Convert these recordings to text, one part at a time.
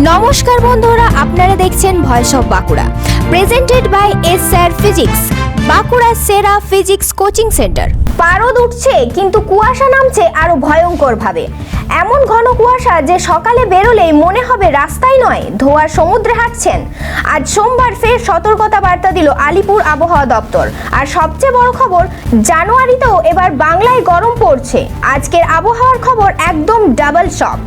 নমস্কার বন্ধুরা, আপনারা দেখছেন voice of Bankura, presented by S sir physics, Bankura সেরা ফিজিক্স কোচিং সেন্টার। পারদ উঠছে কিন্তু কুয়াশা নামছে আরো ভয়ঙ্কর ভাবে। এমন ঘন কুয়াশা যে সকালে বেরোলেই মনে হবে রাস্তায় নয়, ধোয়ার সমুদ্রে হাঁটছেন। আজ সোমবার ফের সতর্কতা বার্তা দিল আলিপুর আবহাওয়া দপ্তর। আর সবচেয়ে বড় খবর, জানুয়ারিতেও এবার বাংলায় গরম পড়ছে। আজকের আবহাওয়ার খবর একদম ডাবল শক।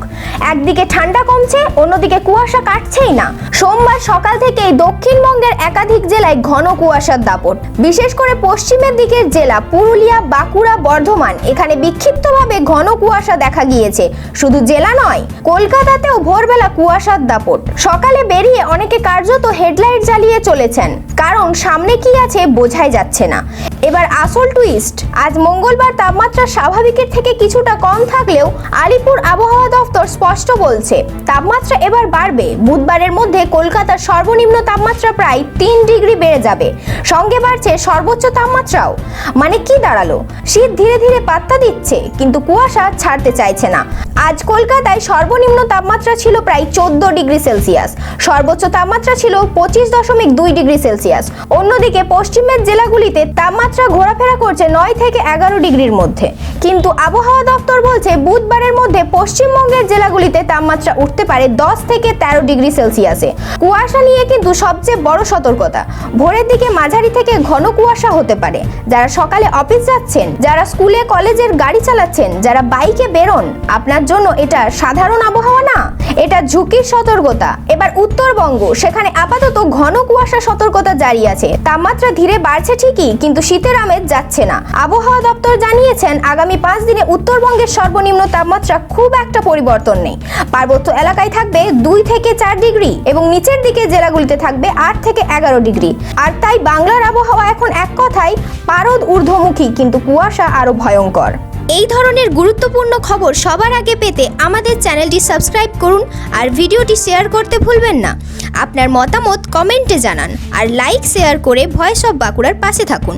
একদিকে ঠান্ডা কমছে, অন্যদিকে কুয়াশা কাটছেই না। সোমবার সকাল থেকেই দক্ষিণবঙ্গের একাধিক জেলায় ঘন কুয়াশার দাপট। বিশেষ করে পশ্চিমের দিকের জেলা পুরুলিয়া, বাঁকুড়া, বর্ধমান, এখানে বিক্ষিপ্তভাবে ঘন কুয়াশা দেখা গিয়েছে। শুধু জেলা নয়, কলকাতাতেও ভোরবেলা কুয়াশার দাপট। সকালে বেরিয়ে অনেকে কার্যত হেডলাইট জ্বালিয়ে চলেছেন, কারণ সামনে কি আছে বোঝাই যাচ্ছে না। এবার আসল টুইস্ট, আজ মঙ্গলবার তাপমাত্রা স্বাভাবিকের থেকে কিছুটা কম থাকলেও আলিপুর আবহাওয়া দপ্তর স্পষ্ট বলছে তাপমাত্রা এবার বাড়বে। বুধবারের মধ্যে কলকাতার সর্বনিম্ন তাপমাত্রা প্রায় 3 ডিগ্রি বেড়ে যাবে, সঙ্গে বাড়ছে সর্বোচ্চ তাপমাত্রাও। মানে কি দাঁড়ালো? শীত ধীরে ধীরে পাত্তা দিচ্ছে, কিন্তু কুয়াশা ছাড়তে চাইছে না। আজ কলকাতায় সর্বনিম্ন তাপমাত্রা ছিল প্রায় 14 ডিগ্রি সেলসিয়াস, সর্বোচ্চ তাপমাত্রা ছিল 25.2 ডিগ্রি সেলসিয়াস। অন্যদিকে পশ্চিমের জেলাগুলিতে তাপমাত্রা ঘোরাফেরা করছে 9 থেকে 11 ডিগ্রির মধ্যে। কিন্তু আবহাওয়া দপ্তর বলছে বুধবারের মধ্যে পশ্চিমবঙ্গের জেলাগুলিতে তাপমাত্রা উঠতে পারে 10 থেকে 13 ডিগ্রি সেলসিয়াসে। কুয়াশা নিয়ে কিন্তু সবচেয়ে বড় সতর্কতা, ভোরের দিকে মাঝারি থেকে ঘন কুয়াশা হতে পারে। যারা সকালে অফিস যাচ্ছেন, যারা স্কুলে কলেজের গাড়ি চালাচ্ছেন, যারা বাইকে বেরোন, আপনার জন্য এটা সাধারণ আবহাওয়া না, এটা ঝুঁকির সতর্কতা। এবার উত্তরবঙ্গ, সেখানে আপাতত ঘন কুয়াশা সতর্কতা জারি আছে। তাপমাত্রা ধীরে বাড়ছে ঠিকই, কিন্তু শীতের আমেজ যাচ্ছে না। আবহাওয়া দপ্তর জানিয়েছেন আগামী 5 দিনে উত্তরবঙ্গের সর্বনিম্ন তাপমাত্রা খুব একটা পরিবর্তন নেই। পার্বত্য এলাকায় থাকবে 2 থেকে 4 ডিগ্রি এবং নিচের দিকে জেলাগুলিতে থাকবে 8 থেকে 11 ডিগ্রি। আর তাই বাংলার আবহাওয়া এখন এক কথায় পারদ ঊর্ধ্বমুখী, কিন্তু কুয়াশা আরো ভয়ঙ্কর। এই ধরনের গুরুত্বপূর্ণ খবর সবার আগে পেতে আমাদের চ্যানেলটি সাবস্ক্রাইব করুন আর ভিডিওটি শেয়ার করতে ভুলবেন না। আপনার মতামত কমেন্টে জানান আর লাইক শেয়ার করে ভয়েস অফ বাঁকুড়ার পাশে থাকুন।